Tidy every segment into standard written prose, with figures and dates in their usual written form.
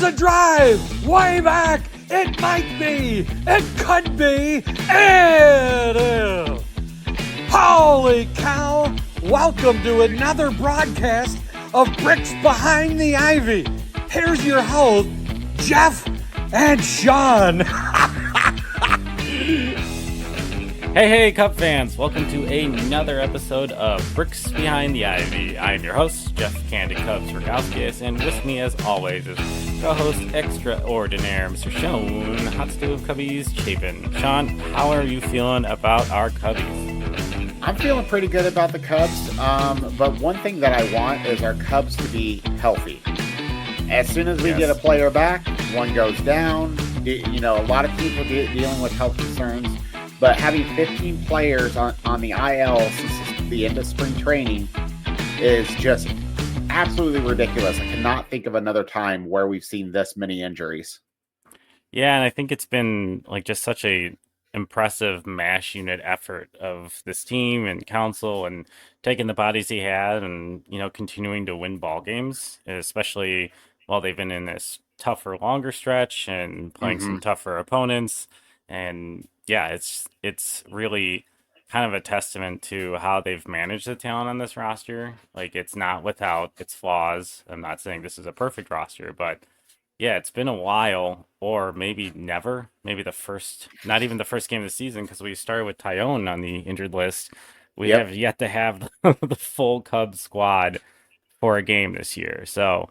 There's a drive way back. It might be. It could be. It is. Holy cow. Welcome to another broadcast of Bricks Behind the Ivy. Here's your host, Jeff and Sean. Hey, Cub fans. Welcome to another episode of Bricks Behind the Ivy. I am your host, Jeff Candid Cubs Rogowskis, and with me, as always, is co-host extraordinaire, Mr. Sean Hot Stove Cubbies Chapin. Sean, how are you feeling about our Cubbies? I'm feeling pretty good about the Cubs, but one thing that I want is our Cubs to be healthy. As soon as we get a player back, one goes down. You know, a lot of people dealing with health concerns. But having 15 players on the IL since the end of spring training is just absolutely ridiculous. I cannot think of another time where we've seen this many injuries. Yeah, and I think it's been like just such a impressive mash unit effort of this team and council and taking the bodies he had and, you know, continuing to win ball games, especially while they've been in this tougher, longer stretch and playing some tougher opponents. And yeah, it's really kind of a testament to how they've managed the talent on this roster. Like, it's not without its flaws. I'm not saying this is a perfect roster, but yeah, it's been a while, or maybe never. Maybe not even the first game of the season, because we started with Tyone on the injured list. We have yet to have the full Cubs squad for a game this year. So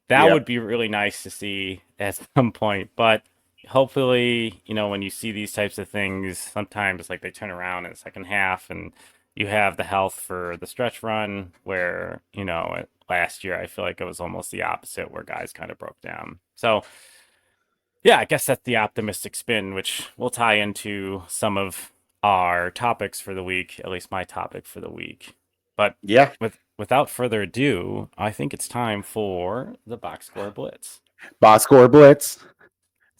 that would be really nice to see at some point. But hopefully, you know, when you see these types of things, sometimes like they turn around in the second half and you have the health for the stretch run where, you know, last year I feel like it was almost the opposite where guys kind of broke down. So yeah, I guess that's the optimistic spin, which will tie into some of our topics for the week, at least my topic for the week. But yeah, without further ado, I think it's time for the Box Score Blitz. Box Score Blitz.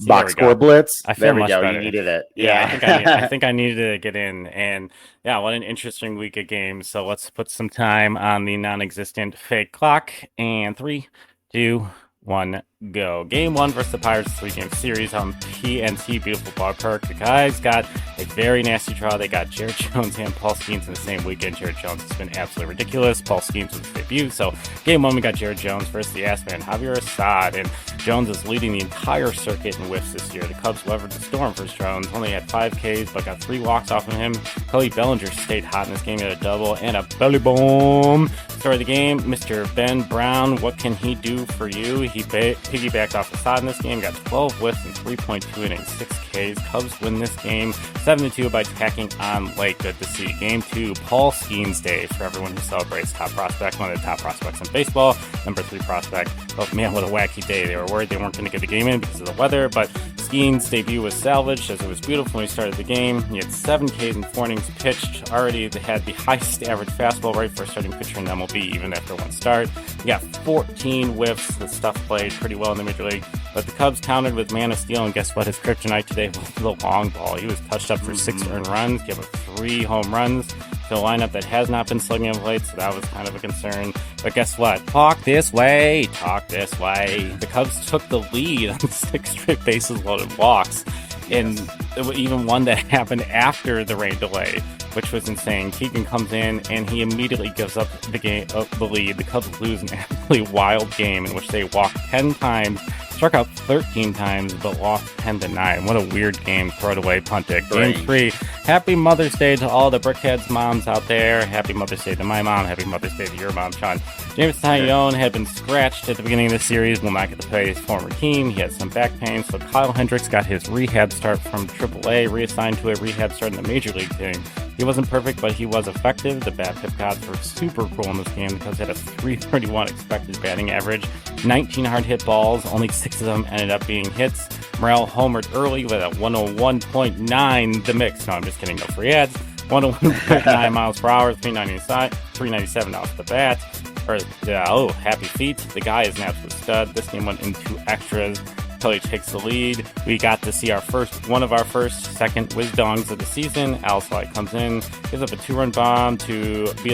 Box Score Blitz. I feel there we go. Better. You needed it. I think I needed to get in. And yeah, what an interesting week of games. So let's put some time on the non-existent fake clock. And 3, 2, 1, go. Game 1 versus the Pirates 3-game series on PNC Beautiful Ball Park. The guys got a very nasty draw. They got Jared Jones and Paul Skeens in the same weekend. Jared Jones has been absolutely ridiculous. Paul Skeens was his debut. So game 1, we got Jared Jones versus the Assman, Javier Assad. And Jones is leading the entire circuit in whiffs this year. The Cubs weathered the storm for Jones. Only had 5 Ks, but got 3 walks off of him. Cody Bellinger stayed hot in this game. He had a double and a belly boom. Story of the game, Mr. Ben Brown. What can he do for you? He piggybacked off Assad in this game, got 12 whiffs in 3.2 innings, 6 Ks. Cubs win this game 7-2 by tacking on late. Good to see. Game 2, Paul Skeens Day for everyone who celebrates top prospect, one of the top prospects in baseball, number 3 prospect. Oh man, what a wacky day. They were worried they weren't going to get the game in because of the weather, but Skeens' debut was salvaged as it was beautiful when he started the game. He had 7 Ks in 4 innings pitched. Already they had the highest average fastball rate for a starting pitcher in MLB, even after one start. He got 14 whiffs. The stuff played pretty well in the Major League, but the Cubs countered with Man of Steel, and guess what? His kryptonite today was the long ball. He was touched up for 6 earned runs, gave up 3 home runs to a lineup that has not been slugging of late, so that was kind of a concern. But guess what? Talk this way. The Cubs took the lead on 6 straight bases loaded walks, and even one that happened after the rain delay, which was insane. Keegan comes in and he immediately gives up the lead. The Cubs lose an absolutely wild game in which they walked 10 times, struck out 13 times, but lost 10-9. What a weird game. Throw it away, punt it. Game 3. Happy Mother's Day to all the Brickheads moms out there. Happy Mother's Day to my mom. Happy Mother's Day to your mom, Sean. James Tyone had been scratched at the beginning of the series. Will not get to play his former team. He had some back pain, so Kyle Hendricks got his rehab start from AAA, reassigned to a rehab start in the Major League team. He wasn't perfect, but he was effective. The bat tip gods were super cool in this game because they had a 331 expected batting average, 19 hard hit balls, only 6 of them ended up being hits. Morrell homered early with a 101.9 the mix. No, I'm just kidding, no free ads. 101.9 miles per hour, 397 off the bat. Happy feet. The guy is an absolute stud. This game went into extras. Kelly takes the lead. We got to see one of our first second whiz dongs of the season. Al Sly comes in, gives up a 2-run bomb to beat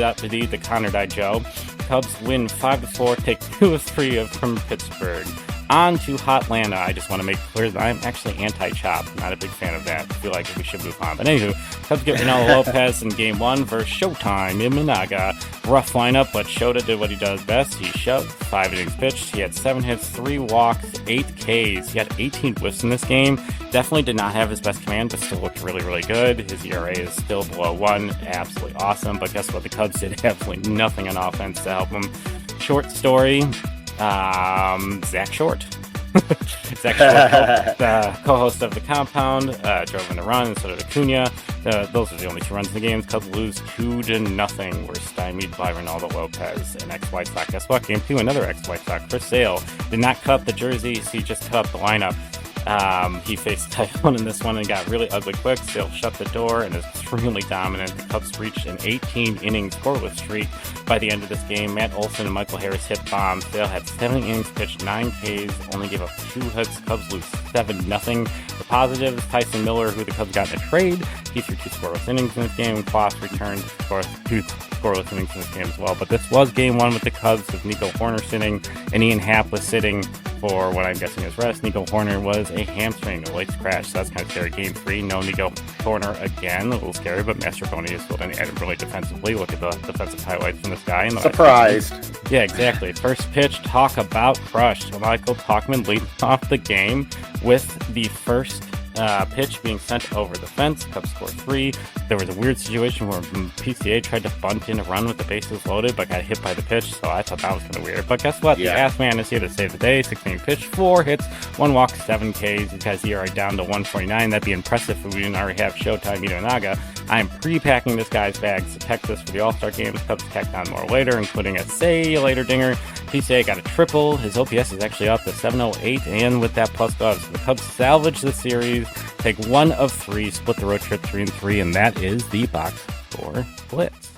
the Connor Joe. Cubs win 5-4, take 2 of 3 from Pittsburgh. On to Hotlanta. I just want to make clear that I'm actually anti-chop. Not a big fan of that. I feel like we should move on. But anywho, Cubs get Ronaldo Lopez in game 1 versus Showtime in Managa. Rough lineup, but Shota did what he does best. He shoved, 5 innings pitched. He had 7 hits, 3 walks, 8 Ks. He had 18 whiffs in this game. Definitely did not have his best command, but still looked really, really good. His ERA is still below 1. Absolutely awesome. But guess what? The Cubs did absolutely nothing on offense to help him. Short story. Zach Short. Zach Short, the co-host of The Compound, drove in a run instead of Acuna. Those are the only 2 runs in the game. Cubs lose 2-0. We're stymied by Ronaldo Lopez, an ex-White Sox. Guess what? Game 2, another ex-White Sox. Chris Sale did not cut up the jerseys. He just cut up the lineup. He faced Typhoon in this one and got really ugly quick. Sale shut the door and is extremely dominant. The Cubs reached an 18-inning scoreless streak by the end of this game. Matt Olson and Michael Harris hit bombs. Sale had 7 innings pitched, 9 Ks, only gave up 2 hits. Cubs lose 7-0. The positives, Tyson Miller, who the Cubs got in a trade, he threw 2 scoreless innings in this game. Klaus returned for 2 scoreless innings in this game as well. But this was game 1 with the Cubs, with Nico Horner sitting and Ian Happ was sitting for what I'm guessing is rest. Nico Horner was a hamstring, a late scratch, so that's kind of scary. Game 3, no Nico Horner again, a little scary, but Mastroboni is still done admirably defensively. Look at the defensive highlights from this guy. Surprised. Yeah, exactly. First pitch, talk about crushed. Michael Talkman leading off the game with the first pitch being sent over the fence. Cubs score 3. There was a weird situation where PCA tried to bunt in a run with the bases loaded, but got hit by the pitch, so I thought that was kind of weird. But guess what? Yeah. The ass man is here to save the day. 16 pitch, 4 hits, 1 walk, 7 Ks. He has ERA down to 149. That'd be impressive if we didn't already have Showtime Itonaga. I'm pre-packing this guy's bags to Texas for the All-Star games. Cubs tacked on more later, including a say-you-later dinger. PCA got a triple. His OPS is actually up to 708, and with that plus gloves, the Cubs salvage the series, take 1 of 3, split the road trip 3-3, and that is the box score blitz.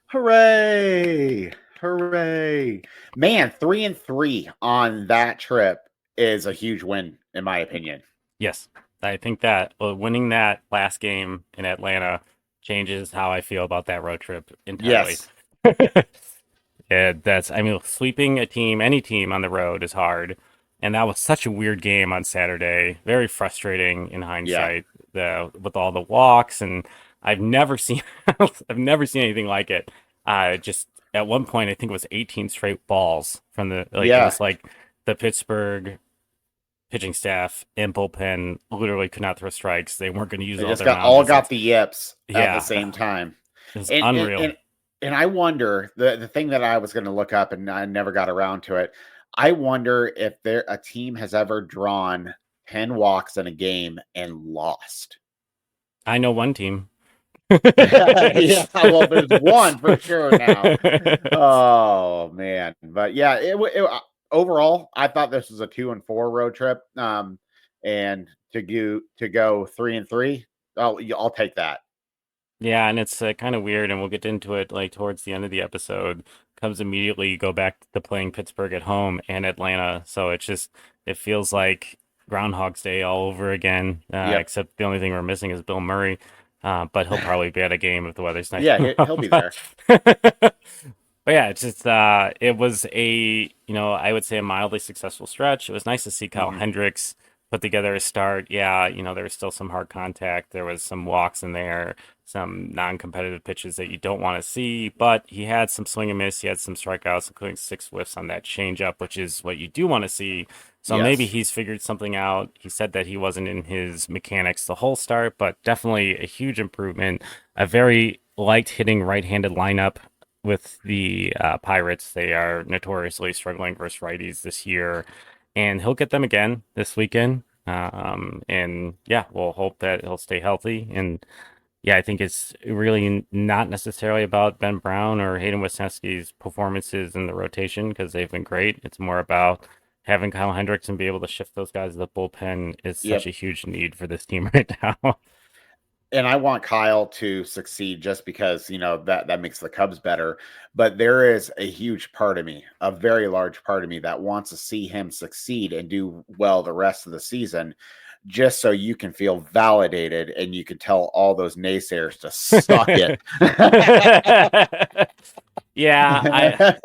Hooray! Hooray! Man, 3-3 on that trip is a huge win, in my opinion. Yes, I think that winning that last game in Atlanta changes how I feel about that road trip entirely. Yes. Yeah, sweeping a team, any team on the road is hard. And that was such a weird game on Saturday. Very frustrating in hindsight, with all the walks, and I've never seen anything like it. Just at one point, I think it was 18 straight balls from the It was like the Pittsburgh pitching staff and bullpen literally could not throw strikes. They weren't going to use They all just their got the yips at the same time. It's unreal. And I wonder, the thing that I was going to look up and I never got around to it, I wonder if a team has ever drawn 10 walks in a game and lost. I know one team. Yeah, well, there's one for sure now. Oh, man. But yeah, overall, I thought this was a 2-4 road trip. And to go 3-3, I'll take that. Yeah, and it's kind of weird, and we'll get into it like towards the end of the episode. Cubs immediately go back to playing Pittsburgh at home and Atlanta, so it feels like Groundhog's Day all over again. Except the only thing we're missing is Bill Murray, but he'll probably be at a game if the weather's nice. Yeah, he'll be there. But yeah, it's just it was I would say a mildly successful stretch. It was nice to see Kyle Hendricks put together a start. Yeah, there was still some hard contact. There was some walks in there, some non-competitive pitches that you don't want to see, but he had some swing and miss. He had some strikeouts, including 6 whiffs on that changeup, which is what you do want to see. So maybe he's figured something out. He said that he wasn't in his mechanics the whole start, but definitely a huge improvement. A very light hitting right-handed lineup with the Pirates. They are notoriously struggling versus righties this year, and he'll get them again this weekend. And yeah, we'll hope that he'll stay healthy. And yeah, I think it's really not necessarily about Ben Brown or Hayden Wesneski's performances in the rotation, because they've been great. It's more about having Kyle Hendricks and be able to shift those guys to the bullpen is such a huge need for this team right now. And I want Kyle to succeed just because, that makes the Cubs better. But there is a huge part of me, a very large part of me, that wants to see him succeed and do well the rest of the season, just so you can feel validated and you can tell all those naysayers to suck it. Yeah,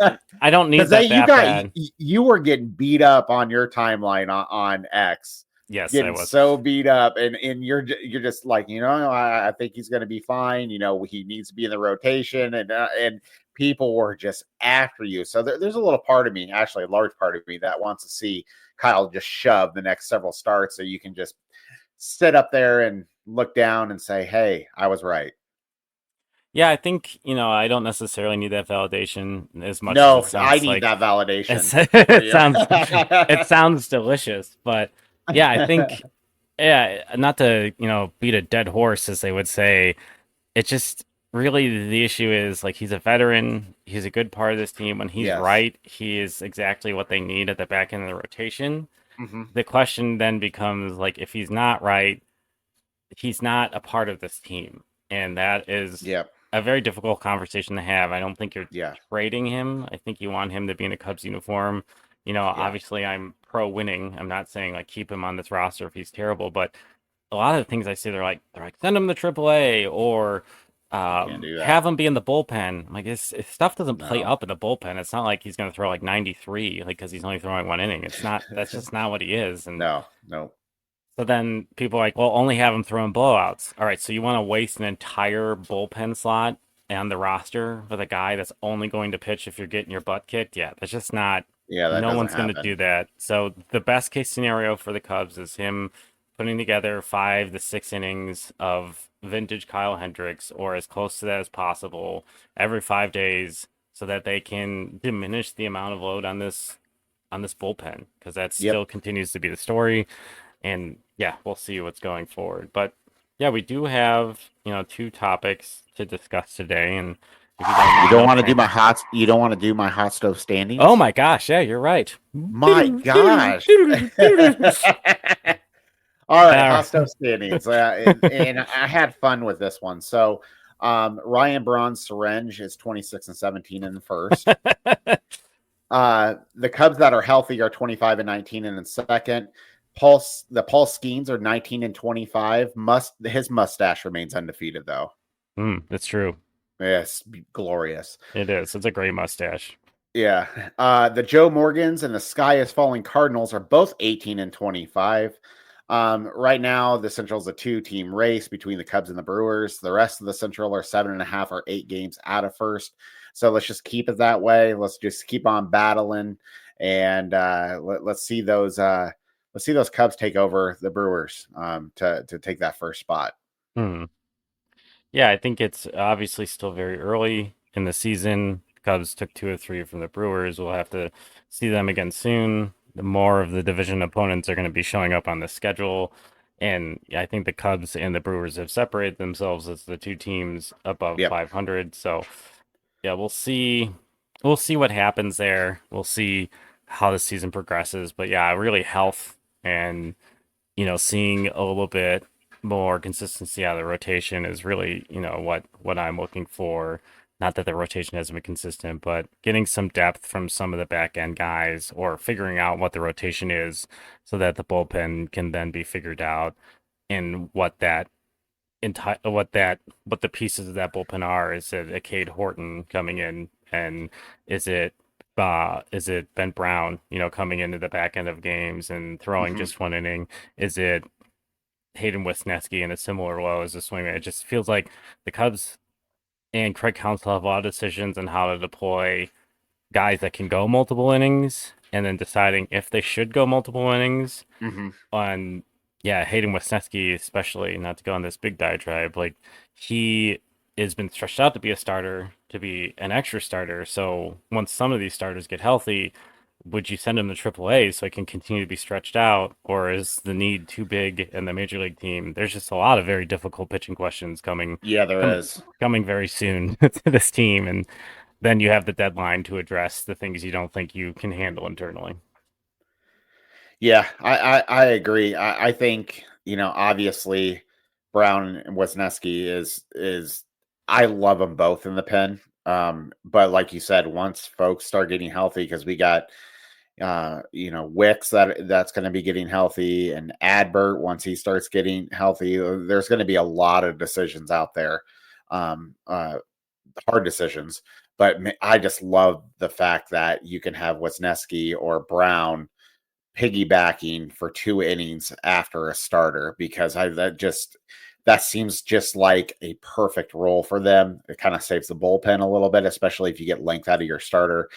I don't need Because that bad. you were getting beat up on your timeline on X. Yes, I Getting was. so beat up, and you're just like, I think he's going to be fine. He needs to be in the rotation, and people were just after you. So there's a little part of me, actually a large part of me, that wants to see Kyle just shove the next several starts, so you can just sit up there and look down and say, "Hey, I was right." Yeah, I think, I don't necessarily need that validation as much as it No, I sounds need like that validation. it sounds delicious, but yeah, I think yeah, not to, beat a dead horse as they would say, it just really the issue is like he's a veteran, he's a good part of this team. When he's Yes. right, he is exactly what they need at the back end of the rotation. Mm-hmm. The question then becomes like if he's not right, he's not a part of this team. And that is Yep. a very difficult conversation to have. I don't think you're Yeah. trading him. I think you want him to be in a Cubs uniform. Obviously I'm pro winning. I'm not saying like keep him on this roster if he's terrible, but a lot of the things I see, they're like send him to AAA or Can't do that. have him be in the bullpen. Like his stuff doesn't play No. up in the bullpen. It's not like he's going to throw like 93, like because he's only throwing one inning. It's not. That's just not what he is. And No. so then people are like, well, only have him throwing blowouts. All right, so you want to waste an entire bullpen slot on the roster with a guy that's only going to pitch if you're getting your butt kicked? Yeah, that's just not. Yeah, that No doesn't one's going to happen. do that. So the best case scenario for the Cubs is him putting together 5 to 6 innings of vintage Kyle Hendricks or as close to that as possible every 5 days, so that they can diminish the amount of load on this bullpen, because that still continues to be the story. And yeah, we'll see what's going forward. But yeah, we do have 2 topics to discuss today, and if You don't want to do my my hot stove standings? oh my gosh, yeah, you're right. My gosh. All right, hot stove standings. And I had fun with this one. So Ryan Braun's Syringe is 26-17 in the first. The Cubs that are healthy are 25-19 in the second. The Paul Skeens are 19-25. His mustache remains undefeated though. That's true. Yes, glorious. It is. It's a great mustache. Yeah. The Joe Morgans and the Sky is Falling Cardinals are both 18-25. Right now, the Central is a 2-team race between the Cubs and the Brewers. The rest of the Central are 7.5 or 8 games out of first. So let's just keep it that way. Let's just keep on battling, and let's see those Cubs take over the Brewers to take that first spot. Yeah, I think it's obviously still very early in the season. Cubs took 2 or 3 from the Brewers. We'll have to see them again soon. The more of the division opponents are going to be showing up on the schedule. And I think the Cubs and the Brewers have separated themselves as the 2 teams above 500. So yeah, we'll see. We'll see what happens there. We'll see how the season progresses. But yeah, really health and seeing a little bit more consistency out of the rotation is really, what I'm looking for. Not that the rotation hasn't been consistent, but getting some depth from some of the back end guys, or figuring out what the rotation is so that the bullpen can then be figured out, and what the pieces of that bullpen are. Is it a Cade Horton coming in, and is it Ben Brown, coming into the back end of games and throwing just one inning? Is it Hayden Wesneski in a similar role as a swingman? It just feels like the Cubs and Craig Counsell have a lot of decisions on how to deploy guys that can go multiple innings, and then deciding if they should go multiple innings. On Hayden Wesneski especially, not to go on this big diatribe, like he has been stretched out to be a starter, to be an extra starter. So once some of these starters get healthy, would you send him to AAA so he can continue to be stretched out, or is the need too big in the major league team? There's just a lot of very difficult pitching questions coming. Yeah, there is coming very soon to this team, and then you have the deadline to address the things you don't think you can handle internally. Yeah, I agree. I think obviously Brown and Wesneski is I love them both in the pen. But like you said, once folks start getting healthy, because we got Wicks that's going to be getting healthy, and Adbert once he starts getting healthy, there's going to be a lot of decisions out there, hard decisions. But I just love the fact that you can have Wisniewski or Brown piggybacking for 2 innings after a starter, because that seems just like a perfect role for them. It kind of saves the bullpen a little bit, especially if you get length out of your starter.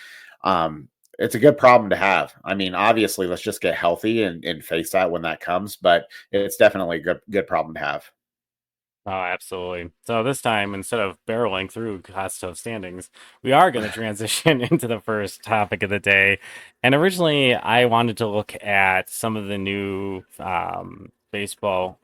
It's a good problem to have. I mean, obviously, let's just get healthy and face that when that comes, but it's definitely a good problem to have. Oh, absolutely. So this time, instead of barreling through Costa standings, we are going to transition into the first topic of the day. And originally, I wanted to look at some of the new baseball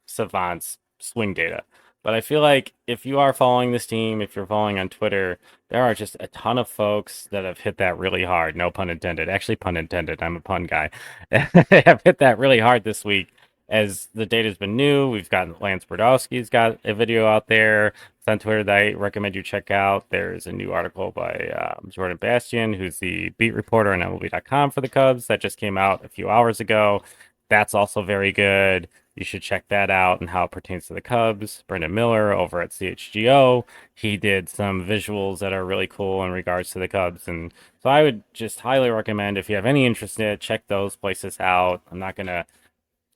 savants swing data. But I feel like if you are following this team, if you're following on Twitter, there are just a ton of folks that have hit that really hard. No pun intended. Actually, pun intended. I'm a pun guy. Have hit that really hard this week as the data's been new. We've got Lance Brodowski's got a video out there. It's on Twitter that I recommend you check out. There's a new article by Jordan Bastian, who's the beat reporter on MLB.com for the Cubs, that just came out a few hours ago. That's also very good. You should check that out and how it pertains to the Cubs. Brendan Miller over at CHGO, he did some visuals that are really cool in regards to the Cubs. And so I would just highly recommend, if you have any interest in it, check those places out. I'm not going to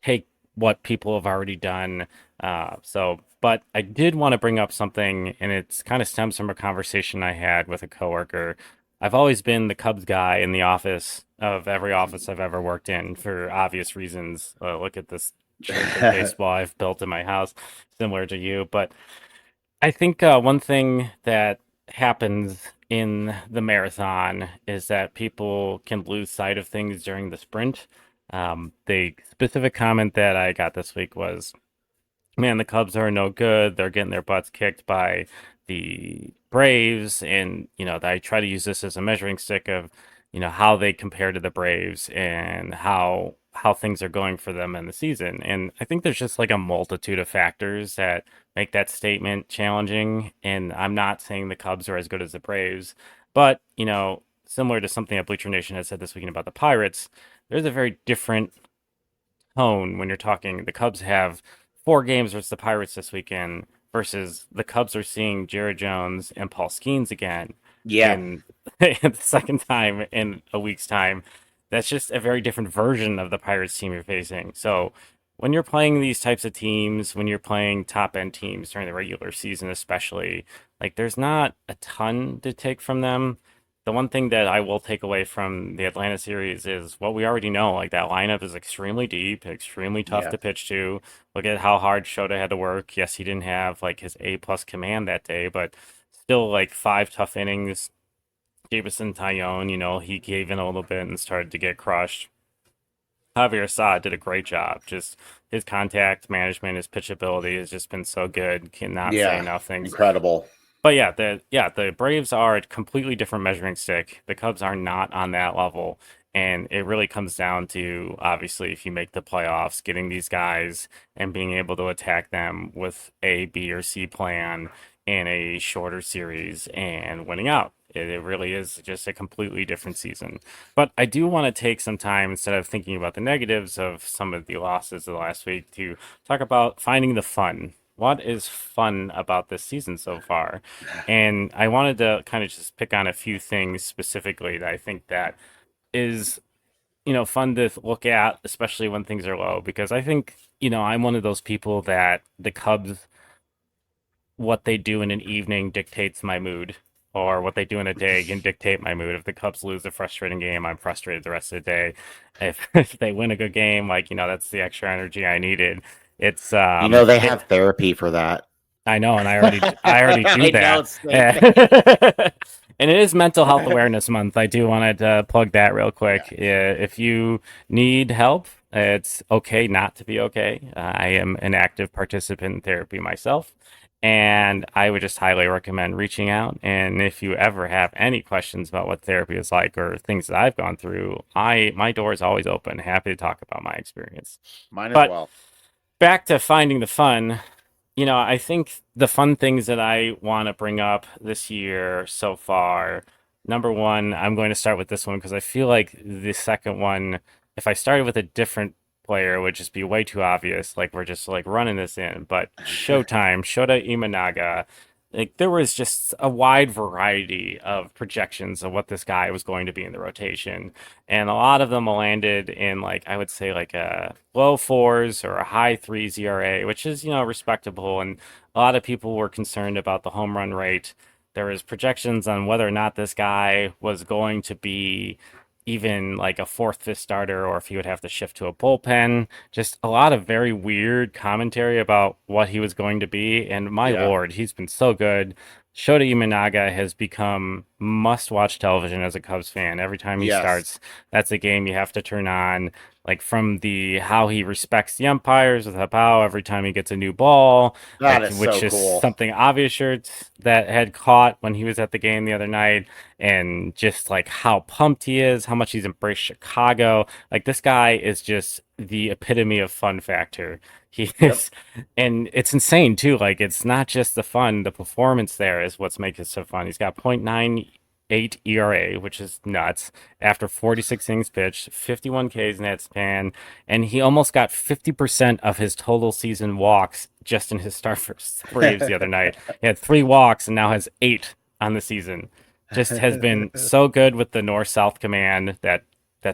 take what people have already done. But I did want to bring up something, and it's kind of stems from a conversation I had with a coworker. I've always been the Cubs guy in the office of every office I've ever worked in for obvious reasons. Look at this church of baseball I've built in my house, similar to you. But I think one thing that happens in the marathon is that people can lose sight of things during the sprint. The specific comment that I got this week was, man, the Cubs are no good. They're getting their butts kicked by the Braves. And, I try to use this as a measuring stick of, how they compare to the Braves and how things are going for them in the season. And I think there's just like a multitude of factors that make that statement challenging. And I'm not saying the Cubs are as good as the Braves, but, similar to something that Bleacher Nation has said this weekend about the Pirates, there's a very different tone when you're talking. The Cubs have 4 games versus the Pirates this weekend, versus the Cubs are seeing Jared Jones and Paul Skeens again Yeah. in the second time in a week's time. That's just a very different version of the Pirates team you're facing. So when you're playing these types of teams, when you're playing top end teams during the regular season, especially, like there's not a ton to take from them. The one thing that I will take away from the Atlanta series is what we already know. Like that lineup is extremely deep, extremely tough Yeah. to pitch to. Look at how hard Shota had to work. Yes, he didn't have like his A+ command that day, but still like 5 tough innings. Jameson Tyone, he gave in a little bit and started to get crushed. Javier Assad did a great job. Just his contact management, his pitch ability has just been so good. Cannot say enough things. Incredible. But the Braves are a completely different measuring stick. The Cubs are not on that level. And it really comes down to, obviously, if you make the playoffs, getting these guys and being able to attack them with a B or C plan in a shorter series and winning out. It really is just a completely different season. But I do want to take some time, instead of thinking about the negatives of some of the losses of the last week, to talk about finding the fun. What is fun about this season so far? And I wanted to kind of just pick on a few things specifically that I think that is, fun to look at, especially when things are low, because I think, I'm one of those people that the Cubs, what they do in an evening dictates my mood, or what they do in a day can dictate my mood. If the Cubs lose a frustrating game, I'm frustrated the rest of the day. If they win a good game, that's the extra energy I needed. It's they have therapy for that. I know, and I already do I know, that. And it is Mental Health Awareness Month. I do want to plug that real quick. If you need help, it's okay not to be okay. I am an active participant in therapy myself, and I would just highly recommend reaching out. And if you ever have any questions about what therapy is like or things that I've gone through, my door is always open. Happy to talk about my experience. Mine as But well. back to finding the fun. I think the fun things that I want to bring up this year so far, number one, I'm going to start with this one because I feel like the second one, if I started with a different player, would just be way too obvious. Like we're just like running this in. But Shota Imanaga, like there was just a wide variety of projections of what this guy was going to be in the rotation, and a lot of them landed in like I would say like a low fours or a high threes ERA, which is respectable. And a lot of people were concerned about the home run rate. There was projections on whether or not this guy was going to be even like a fourth, fifth starter, or if he would have to shift to a bullpen. Just a lot of very weird commentary about what he was going to be. And my Yeah. lord, he's been so good. Shota Imanaga has become must-watch television as a Cubs fan. Every time he Yes. starts, that's a game you have to turn on. Like from the how he respects the umpires with Habao every time he gets a new ball, That like is so which is cool. something obvious shirts that had caught when he was at the game the other night, and just like how pumped he is, how much he's embraced Chicago. Like this guy is just the epitome of fun factor. He Yep. is, and it's insane too. Like it's not just the fun, the performance there is what's making it so fun. He's got .98 ERA, which is nuts. After 46 innings pitched, 51 Ks in that span, and he almost got 50% of his total season walks just in his start for Braves the other night. He had 3 walks and now has 8 on the season. Just has been so good with the north-south command, that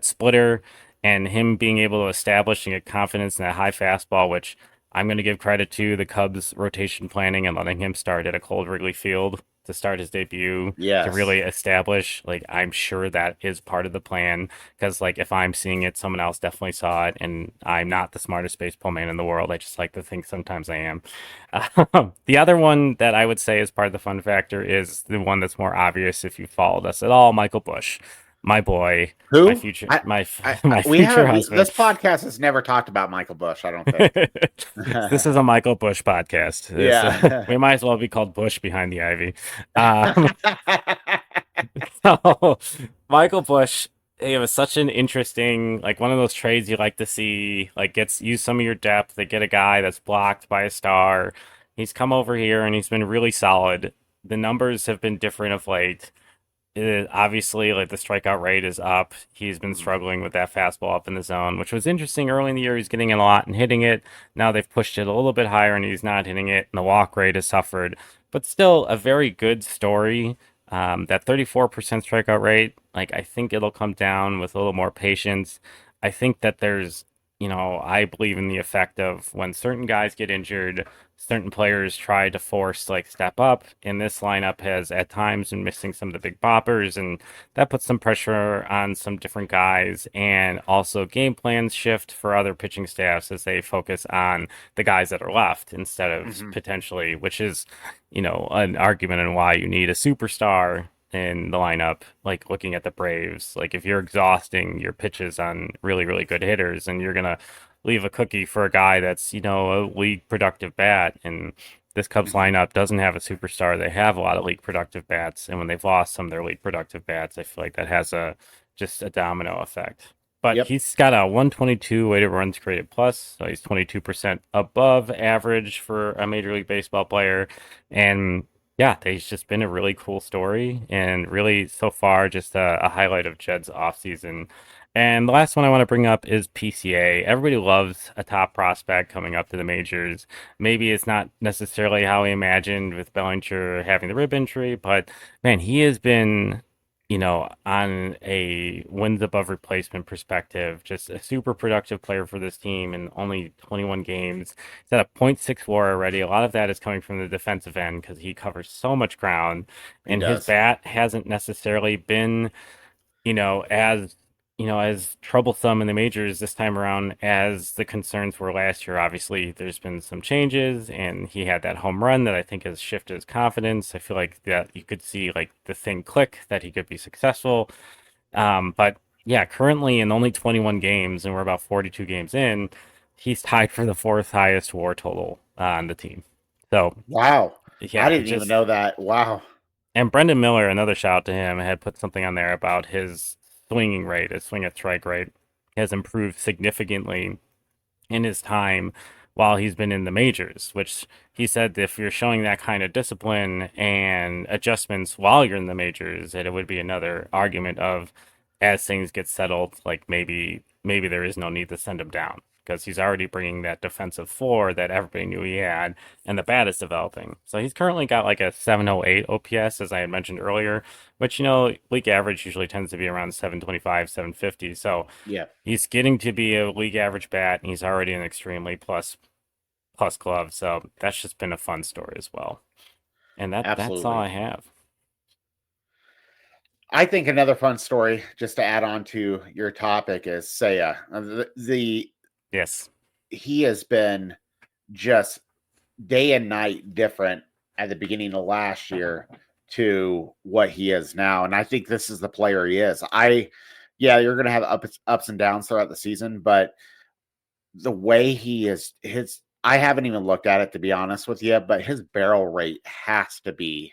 splitter, and him being able to establish and get confidence in that high fastball, which I'm going to give credit to the Cubs rotation planning and letting him start at a cold Wrigley Field to start his debut, to Yes. really establish. Like I'm sure that is part of the plan, because like if I'm seeing it, someone else definitely saw it, and I'm not the smartest baseball man in the world. I just like to think sometimes I am. The other one that I would say is part of the fun factor is the one that's more obvious if you followed us at all, Michael Bush, my boy, my Who? future, I, my we future have husband. this podcast has never talked about Michael Bush, I don't think. This is a Michael Bush podcast. Yeah. We might as well be called Bush behind the ivy. Um, so Michael Bush, it was such an interesting, like one of those trades you like to see, like gets use some of your depth. They get a guy that's blocked by a star. He's come over here and he's been really solid. The numbers have been different of late. Obviously, like the strikeout rate is up. He's been struggling with that fastball up in the zone, which was interesting early in the year. He's getting it a lot and hitting it. Now they've pushed it a little bit higher and he's not hitting it, and the walk rate has suffered. But still, a very good story. That 34% strikeout rate, like I think it'll come down with a little more patience. I think that I believe in the effect of when certain guys get injured, certain players try to force like step up, and this lineup has at times been missing some of the big boppers, and that puts some pressure on some different guys, and also game plans shift for other pitching staffs as they focus on the guys that are left instead of Mhm. potentially, which is an argument on why you need a superstar in the lineup. Like looking at the Braves, like if you're exhausting your pitches on really, really good hitters, and you're gonna leave a cookie for a guy that's, a league productive bat. And this Cubs Mhm. lineup doesn't have a superstar. They have a lot of league productive bats. And when they've lost some of their league productive bats, I feel like that has just a domino effect. But Yep. he's got a 122 weighted runs created plus, so he's 22% above average for a Major League Baseball player. And yeah, he's just been a really cool story, and really so far just a highlight of Jed's offseason. And the last one I want to bring up is PCA. Everybody loves a top prospect coming up to the majors. Maybe it's not necessarily how we imagined with Bellinger having the rib injury, but man, he has been, on a wins above replacement perspective, just a super productive player for this team in only 21 games. He's at a .64 already. A lot of that is coming from the defensive end because he covers so much ground, He and his does. bat hasn't necessarily been as as troublesome in the majors this time around as the concerns were last year. Obviously, there's been some changes, and he had that home run that I think has shifted his confidence. I feel like that you could see like the thing click that he could be successful. But yeah, currently in only 21 games, and we're about 42 games in, he's tied for the fourth highest WAR total on the team. So Wow. I yeah, didn't even know that. Wow. and Brendan Miller, another shout out to him, had put something on there about his swinging rate, his swing at strike rate has improved significantly in his time while he's been in the majors, which he said if you're showing that kind of discipline and adjustments while you're in the majors, that it would be another argument of as things get settled, like maybe maybe there is no need to send him down because he's already bringing that defensive floor that everybody knew he had, and the bat is developing. So he's currently got like a 708 OPS, as I had mentioned earlier, which, league average usually tends to be around 725, 750. So Yeah. he's getting to be a league average bat, and he's already an extremely plus glove. So that's just been a fun story as well. And that's all I have. I think another fun story, just to add on to your topic, is Seiya. Yes, he has been just day and night different at the beginning of last year to what he is now, and I think this is the player he is. You're going to have ups and downs throughout the season, but the way he is, I haven't even looked at it, to be honest with you, but his barrel rate has to be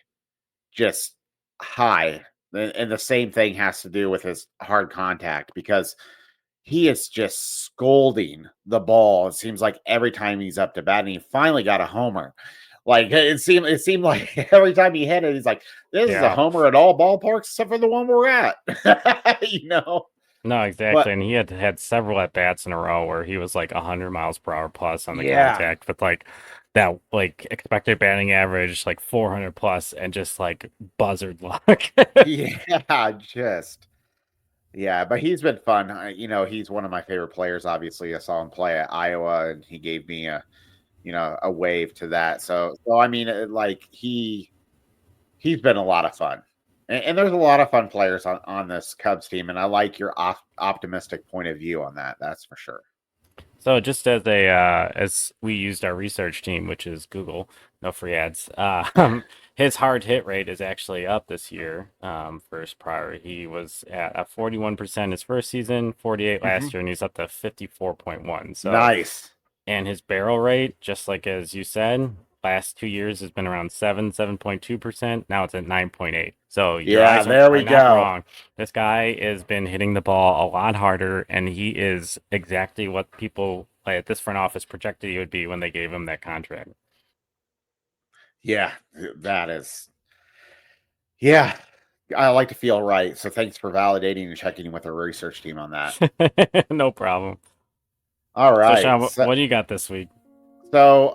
just high. And the same thing has to do with his hard contact, because he is just scolding the ball. It seems like every time he's up to bat, and he finally got a homer. Like it seemed like every time he hit it, he's like, "This is a homer at all ballparks except for the one we're at." No, exactly. And he had several at bats in a row where he was like 100 miles per hour plus on the contact, with like that expected batting average like 400 plus, and just like buzzard luck. But he's been fun. He's one of my favorite players. Obviously, I saw him play at Iowa, and he gave me a wave to that. So I mean, he's been a lot of fun, and there's a lot of fun players on this Cubs team, and I like your optimistic point of view on that. That's for sure. So just as we used our research team, which is Google, no free ads, his hard hit rate is actually up this year. First prior, he was at 41% his first season, 48 last year, and he's up to 54.1. So nice. And his barrel rate, just like as you said, last 2 years has been around 7.2%. Now it's at 9.8. So there we go. Wrong. This guy has been hitting the ball a lot harder, and he is exactly what people at this front office projected he would be when they gave him that contract. Yeah, that is. Yeah, I like to feel right. So thanks for validating and checking in with our research team on that. No problem. All right. So, Sean, what do you got this week? So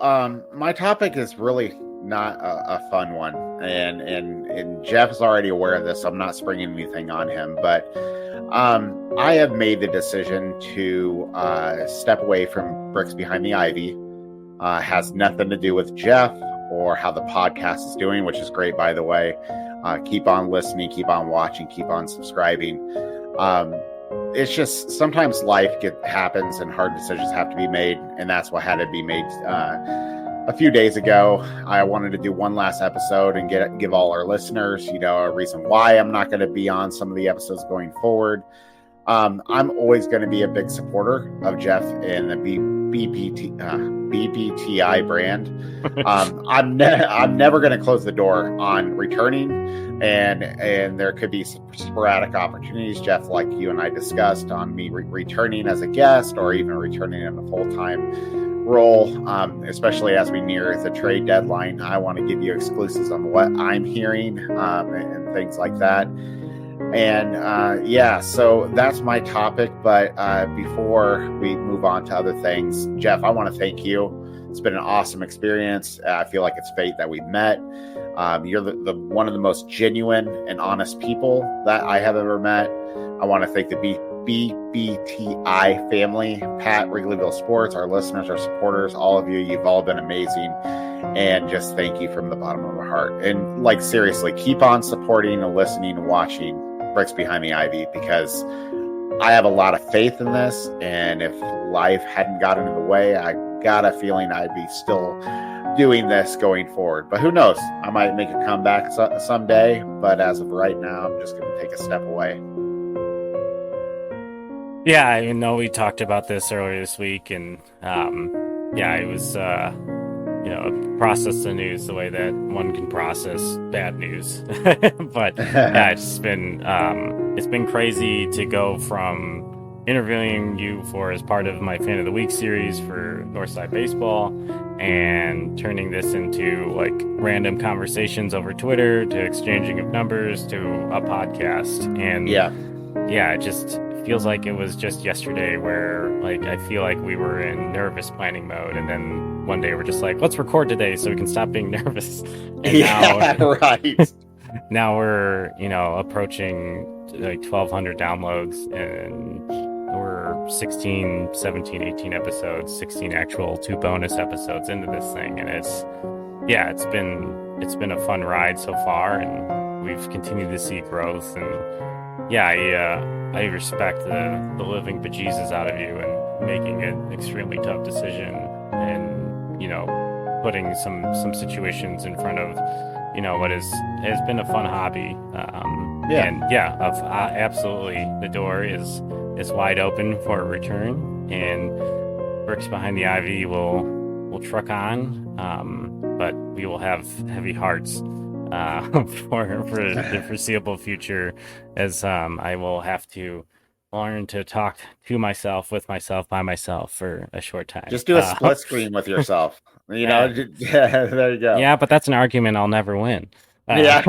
my topic is really not a fun one, and Jeff's already aware of this, so I'm not springing anything on him, but I have made the decision to step away from Bricks Behind the Ivy. Has nothing to do with Jeff or how the podcast is doing, which is great, by the way. Keep on listening, keep on watching, keep on subscribing. It's just sometimes life happens and hard decisions have to be made, and that's what had to be made a few days ago. I wanted to do one last episode and give all our listeners, a reason why I'm not going to be on some of the episodes going forward. I'm always going to be a big supporter of Jeff and the BBTI brand. I'm never going to close the door on returning, and there could be sporadic opportunities, Jeff, like you and I discussed, on me returning as a guest or even returning in a full-time role, especially as we near the trade deadline. I want to give you exclusives on what I'm hearing and things like that. And so that's my topic. But before we move on to other things, Jeff, I want to thank you. It's been an awesome experience. I feel like it's fate that we met. You're the one of the most genuine and honest people that I have ever met. I want to thank the BBTI family, Pat, Wrigleyville Sports, our listeners, our supporters, all of you. You've all been amazing. And just thank you from the bottom of my heart. And seriously, keep on supporting and listening and watching Bricks Behind the Ivy, because I have a lot of faith in this. And if life hadn't gotten in the way, I got a feeling I'd be still doing this going forward. But who knows? I might make a comeback someday. But as of right now, I'm just going to take a step away. Yeah, I know we talked about this earlier this week, and it was process the news the way that one can process bad news. But it's been crazy to go from interviewing you as part of my Fan of the Week series for Northside Baseball, and turning this into random conversations over Twitter, to exchanging of numbers, to a podcast. And it just feels like it was just yesterday where like I feel like we were in nervous planning mode, and then one day we're just like, let's record today so we can stop being nervous. And Yeah, right. now we're, approaching like 1,200 downloads, and we're 16, 17, 18 episodes, 16 actual, 2 bonus episodes into this thing, and it's been a fun ride so far, and we've continued to see growth. And I respect the living bejesus out of you and making an extremely tough decision, and putting some situations in front of what has been a fun hobby. Absolutely, the door is wide open for a return, and Bricks Behind the Ivy will truck on, but we will have heavy hearts for the foreseeable future, as I will have to learn to talk to myself, with myself, by myself for a short time. Just do a split screen with yourself. There you go. Yeah, but that's an argument I'll never win. Yeah.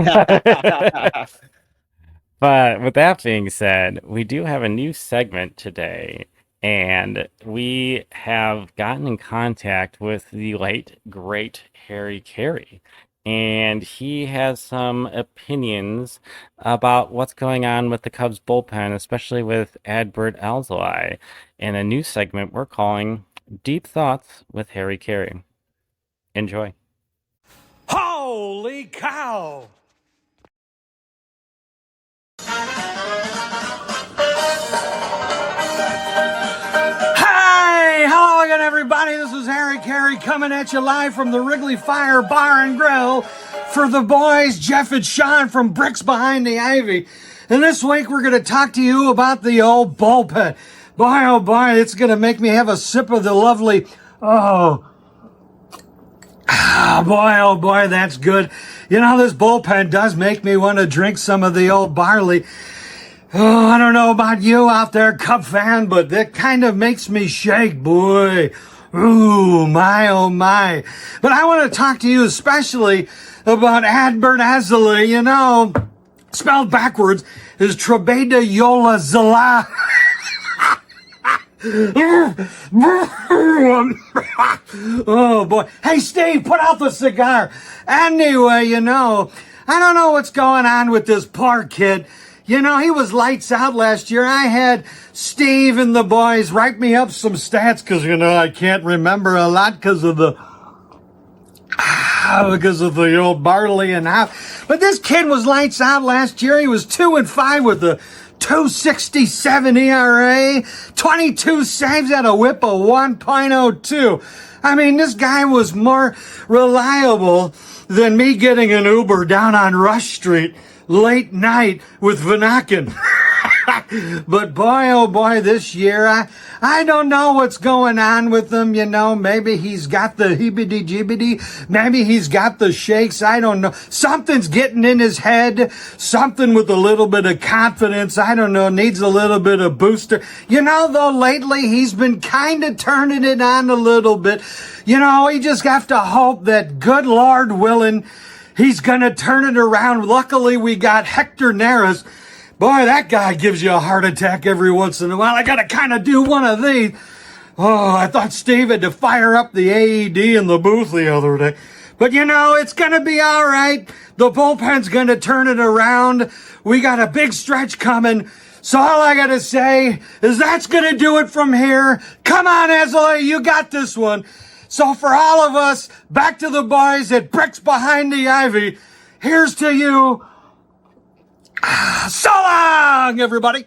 But with that being said, we do have a new segment today, and we have gotten in contact with the late, great Harry Caray. And he has some opinions about what's going on with the Cubs bullpen, especially with Adbert Alzolay, in a new segment we're calling Deep Thoughts with Harry Caray. Enjoy. Holy cow! Hey, hello again, everybody. This is Harry Caray coming at you live from the Wrigley Fire Bar and Grill for the boys, Jeff and Sean from Bricks Behind the Ivy. And this week we're going to talk to you about the old bullpen. Boy, oh boy, it's going to make me have a sip of the lovely, oh boy, that's good. This bullpen does make me want to drink some of the old barley. Oh, I don't know about you out there, Cub fan, but that kind of makes me shake, boy. Ooh, my, oh my. But I want to talk to you especially about Adbert Alzolay. Spelled backwards is Trebeda Yola Zala. Oh boy. Hey Steve, put out the cigar. Anyway, I don't know what's going on with this poor kid. He was lights out last year. I had Steve and the boys write me up some stats because, I can't remember a lot because of the old barley and half. But this kid was lights out last year. He was 2-5 with the 2.67 ERA, 22 saves at a whip of 1.02. I mean, this guy was more reliable than me getting an Uber down on Rush Street late night with Vanakin. But boy, oh boy, this year, I don't know what's going on with him, maybe he's got the hibbity-jibbity, maybe he's got the shakes, I don't know. Something's getting in his head, something with a little bit of confidence, I don't know, needs a little bit of booster. Though lately he's been kind of turning it on a little bit. We just have to hope that, good Lord willing, he's gonna turn it around. Luckily, we got Hector Neris. Boy, that guy gives you a heart attack every once in a while. I gotta kind of do one of these. Oh, I thought Steve had to fire up the AED in the booth the other day. But it's gonna be all right. The bullpen's gonna turn it around. We got a big stretch coming. So all I gotta say is that's gonna do it from here. Come on, Alzolay, you got this one. So for all of us, back to the boys at Bricks Behind the Ivy, here's to you. So long, everybody.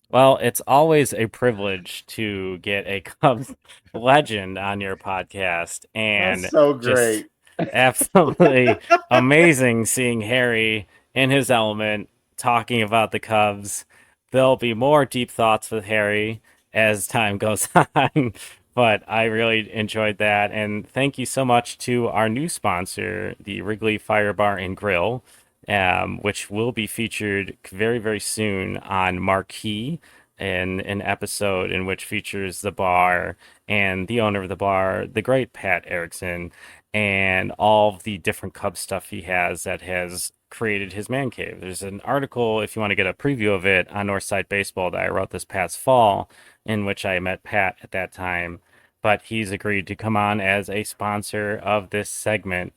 Well, it's always a privilege to get a Cubs legend on your podcast, and That's so great. Absolutely amazing seeing Harry in his element talking about the Cubs. There'll be more deep thoughts with Harry as time goes on. But I really enjoyed that. And thank you so much to our new sponsor, the Wrigley Fire Bar and Grill, which will be featured very, very soon on Marquee, in an episode in which features the bar and the owner of the bar, the great Pat Erickson, and all of the different Cubs stuff he has that has created his man cave. There's an article, if you want to get a preview of it, on Northside Baseball that I wrote this past fall, in which I met Pat at that time. But he's agreed to come on as a sponsor of this segment,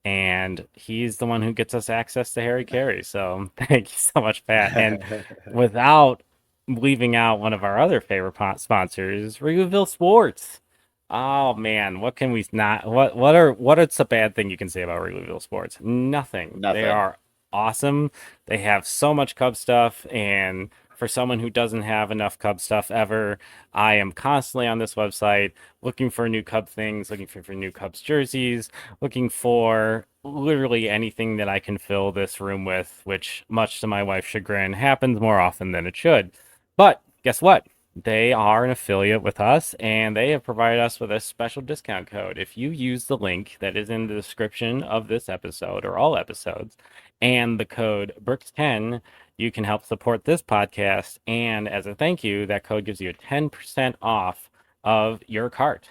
and he's the one who gets us access to Harry Caray. So thank you so much, Pat. And without leaving out one of our other favorite sponsors, Reviewville Sports. Oh man, what can we not? What's a bad thing you can say about Reviewville Sports? Nothing. They are awesome. They have so much Cub stuff, and for someone who doesn't have enough Cub stuff ever, I am constantly on this website looking for new Cub things, looking for new Cubs jerseys, looking for literally anything that I can fill this room with, which, much to my wife's chagrin, happens more often than it should. But guess what? They are an affiliate with us, and they have provided us with a special discount code. If you use the link that is in the description of this episode or all episodes, and the code BRICKS10, you can help support this podcast. And as a thank you, that code gives you a 10% off of your cart.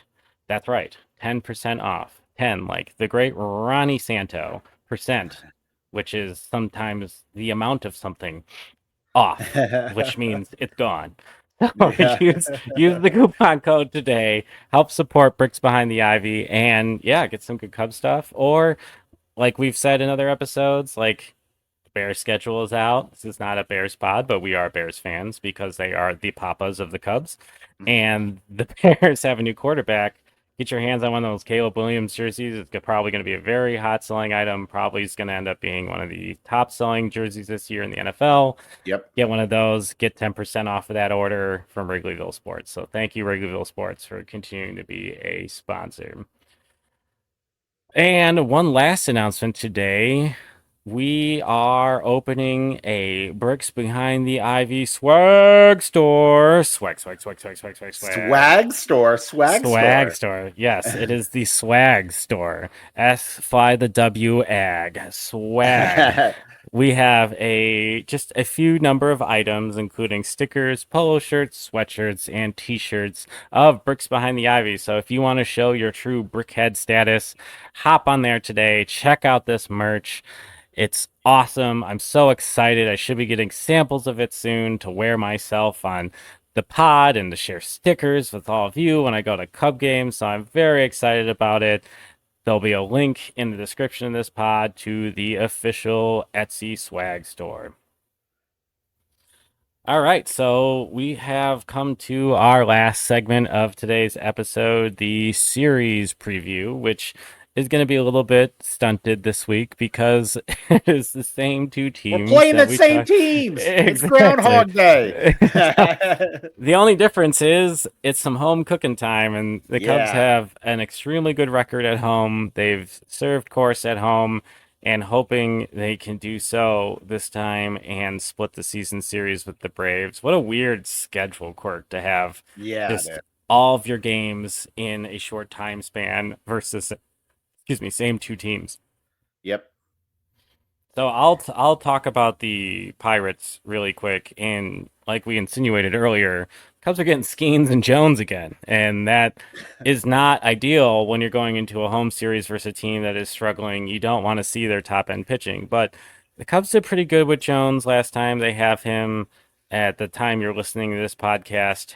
That's right, 10% off. 10, like the great Ronnie Santo percent, which is sometimes the amount of something off, which means it's gone. So use the coupon code today. Help support Bricks Behind the Ivy, and yeah, get some good Cub stuff. Or, like we've said in other episodes, like the Bears schedule is out. This is not a Bears pod, but we are Bears fans because they are the papas of the Cubs, and the Bears have a new quarterback. Get your hands on one of those Caleb Williams jerseys. It's probably going to be a very hot selling item. Probably is going to end up being one of the top selling jerseys this year in the NFL. Yep. Get one of those. Get 10% off of that order from Wrigleyville Sports. So thank you, Wrigleyville Sports, for continuing to be a sponsor. And one last announcement today. We are opening a Bricks Behind the Ivy swag store. Swag store. Yes, it is the swag store. Fly the W ag. Swag. We have just a few number of items, including stickers, polo shirts, sweatshirts, and t-shirts of Bricks Behind the Ivy. So if you want to show your true brickhead status, hop on there today. Check out this merch. It's awesome. I'm so excited. I should be getting samples of it soon to wear myself on the pod and to share stickers with all of you when I go to Cub games. So I'm very excited about it. There'll be a link in the description of this pod to the official Etsy swag store. All right, so we have come to our last segment of today's episode, the series preview, which is going to be a little bit stunted this week because it is the same two teams. We're playing the same teams. Exactly. It's Groundhog Day. The only difference is it's some home cooking time, and the Cubs have an extremely good record at home. They've served course at home, and hoping they can do so this time and split the season series with the Braves. What a weird schedule quirk to have. Yeah. All of your games in a short time span versus same two teams. Yep. So I'll talk about the Pirates really quick. And like we insinuated earlier, Cubs are getting Skeens and Jones again. And that is not ideal when you're going into a home series versus a team that is struggling. You don't want to see their top end pitching. But the Cubs did pretty good with Jones last time. They have him at the time you're listening to this podcast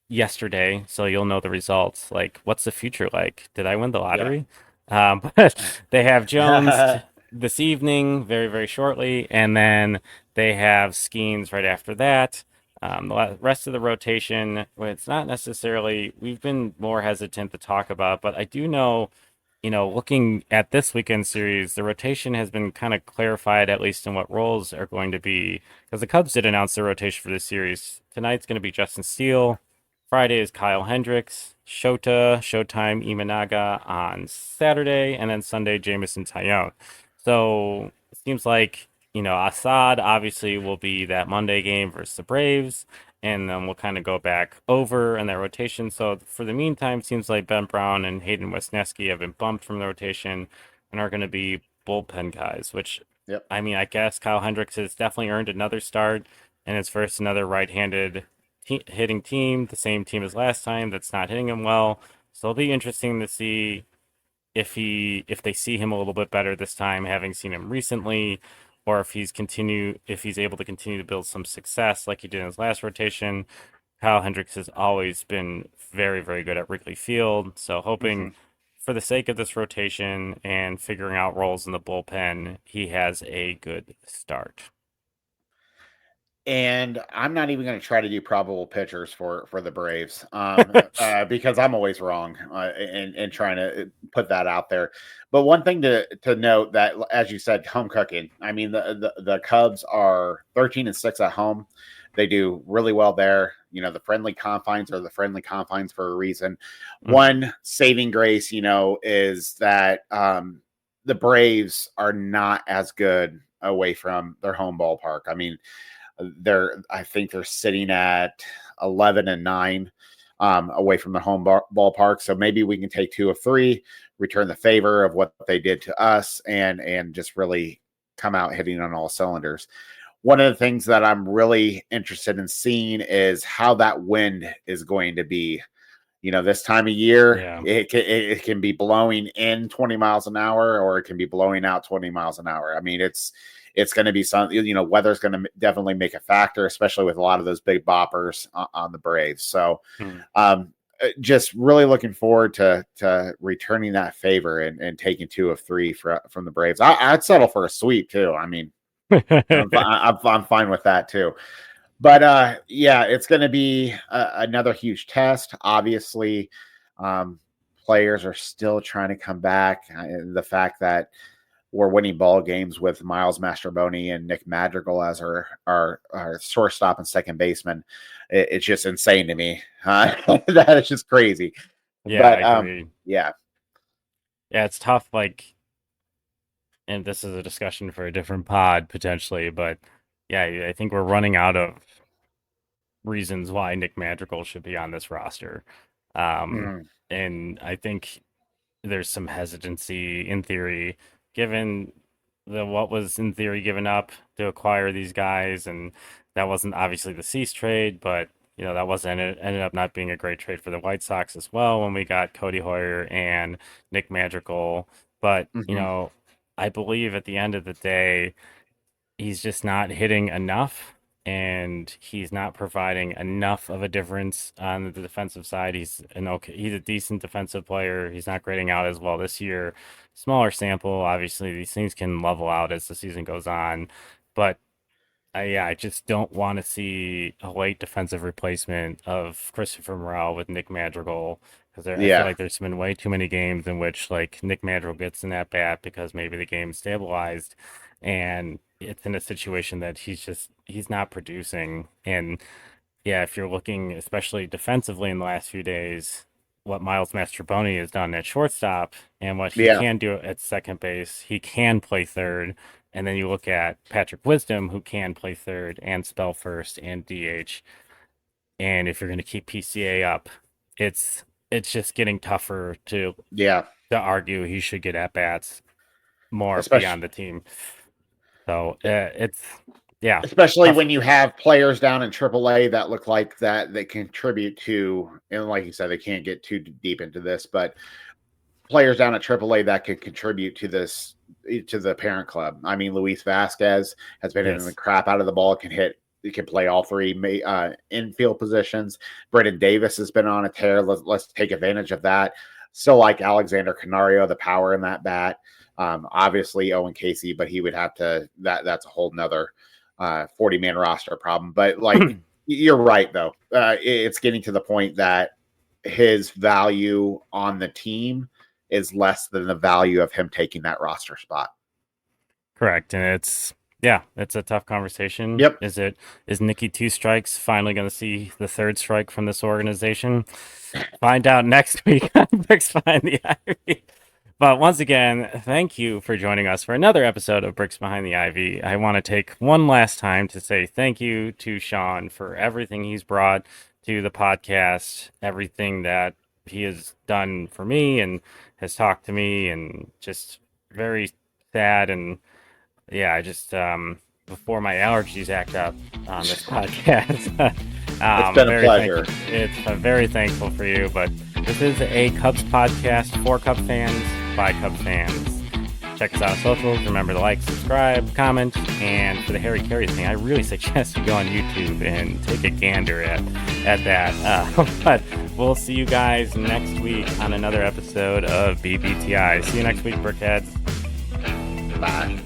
yesterday. So you'll know the results. Like, what's the future like? Did I win the lottery? Yeah. But they have Jones this evening, very, very shortly, and then they have Skeens right after that. The rest of the rotation, it's not necessarily, we've been more hesitant to talk about, but I do know, looking at this weekend series, the rotation has been kind of clarified, at least in what roles are going to be, because the Cubs did announce the rotation for this series. Tonight's going to be Justin Steele. Friday is Kyle Hendricks, Showtime Imanaga on Saturday, and then Sunday, Jamison Tyone. So it seems like, Assad obviously will be that Monday game versus the Braves, and then we'll kind of go back over in that rotation. So for the meantime, it seems like Ben Brown and Hayden Wesneski have been bumped from the rotation and are going to be bullpen guys, which, I mean, I guess Kyle Hendricks has definitely earned another start in his first another right-handed hitting team, the same team as last time that's not hitting him well. So it'll be interesting to see if they see him a little bit better this time, having seen him recently, or if he's able to continue to build some success like he did in his last rotation. Kyle Hendricks has always been very, very good at Wrigley Field. So hoping for the sake of this rotation and figuring out roles in the bullpen, he has a good start. And I'm not even going to try to do probable pitchers for the Braves because I'm always wrong in trying to put that out there. But one thing to note that, as you said, home cooking. I mean, the Cubs are 13-6 at home. They do really well there. You know, the friendly confines are the friendly confines for a reason. One saving grace, you know, is that the Braves are not as good away from their home ballpark. I mean, I think they're sitting at 11-9 away from the home ballpark. So maybe we can take 2 of 3, return the favor of what they did to us, and just really come out hitting on all cylinders. One of the things that I'm really interested in seeing is how that wind is going to be. You know, this time of year, it can be blowing in 20 miles an hour, or it can be blowing out 20 miles an hour. I mean, it's going to be something, you know, weather's going to definitely make a factor, especially with a lot of those big boppers on the Braves. So just really looking forward to returning that favor and taking 2 of 3 from the Braves. I'd settle for a sweep too. I mean, I'm fine with that too. But yeah, it's going to be another huge test. Obviously, players are still trying to come back. The fact that we're winning ball games with Miles Mastrobuoni and Nick Madrigal as our shortstop and second baseman, it's just insane to me. That is just crazy. Yeah, but, I agree. Yeah, it's tough. Like, and this is a discussion for a different pod potentially, but yeah, I think we're running out of reasons why Nick Madrigal should be on this roster. And I think there's some hesitancy in theory, given what was in theory given up to acquire these guys. And that wasn't obviously the Cease trade, but you know, that ended up not being a great trade for the White Sox as well when we got Cody Hoyer and Nick Madrigal. But, you know, I believe at the end of the day, he's just not hitting enough, and he's not providing enough of a difference on the defensive side. He's a decent defensive player. He's not grading out as well this year. Smaller sample, obviously, these things can level out as the season goes on, but I just don't want to see a late defensive replacement of Christopher Morel with Nick Madrigal, because I feel like there's been way too many games in which like Nick Madrigal gets in that bat because maybe the game's stabilized, and it's in a situation that he's not producing. And yeah, if you're looking especially defensively in the last few days, what Miles Mastrobuoni has done at shortstop and what he can do at second base, he can play third. And then you look at Patrick Wisdom, who can play third and spell first and DH. And if you're going to keep PCA up, it's just getting tougher to argue he should get at bats more beyond the team. So especially when you have players down in AAA that look like that they contribute to, and like you said, they can't get too deep into this, but players down at AAA that could contribute to this, to the parent club. I mean, Luis Vasquez has been hitting the crap out of the ball. He can play all 3 infield positions. Brendan Davis has been on a tear. Let's take advantage of that. Still like Alexander Canario, the power in that bat. Obviously Owen Casey, but he would have to, that's a whole nother 40-man roster problem. But like, you're right though. It's getting to the point that his value on the team is less than the value of him taking that roster spot. Correct. And it's a tough conversation. Yep. Is Nicky Two Strikes finally going to see the third strike from this organization? Find out next week on Bricks Behind the Ivy. But once again, thank you for joining us for another episode of Bricks Behind the Ivy. I want to take one last time to say thank you to Sean for everything he's brought to the podcast, everything that he has done for me and has talked to me, and just very sad. And yeah, I just before my allergies act up on this podcast. It's been a pleasure. I'm very thankful for you. But this is a Cubs podcast for Cubs fans by Cubs fans. check us out on socials. Remember to like, subscribe, comment, and for the Harry Caray thing, I really suggest you go on YouTube and take a gander at that. But we'll see you guys next week on another episode of BBTI. See you next week, Brickheads. Bye.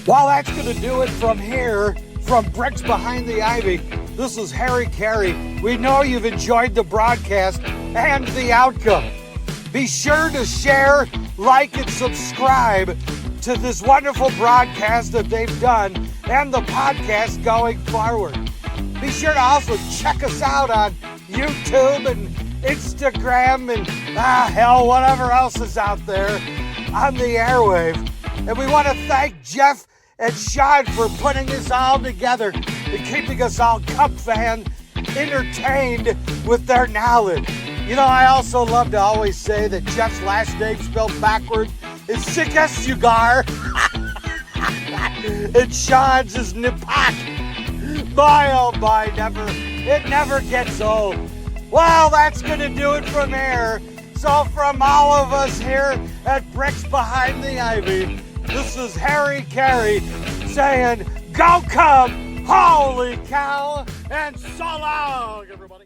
Well, that's going to do it from here, from Bricks Behind the Ivy. This is Harry Caray. We know you've enjoyed the broadcast and the outcome. Be sure to share, like, and subscribe to this wonderful broadcast that they've done and the podcast going forward. Be sure to also check us out on YouTube and Instagram and, hell, whatever else is out there on the airwave. And we want to thank Jeff and Sean for putting this all together and keeping us all Cub fan entertained with their knowledge. You know, I also love to always say that Jeff's last name spelled backward is Sikasugar. And Sean's is Nipak. Boy, oh boy, it never gets old. Well, that's going to do it from here. So from all of us here at Bricks Behind the Ivy, this is Harry Caray saying, go Cub, holy cow, and so long, everybody.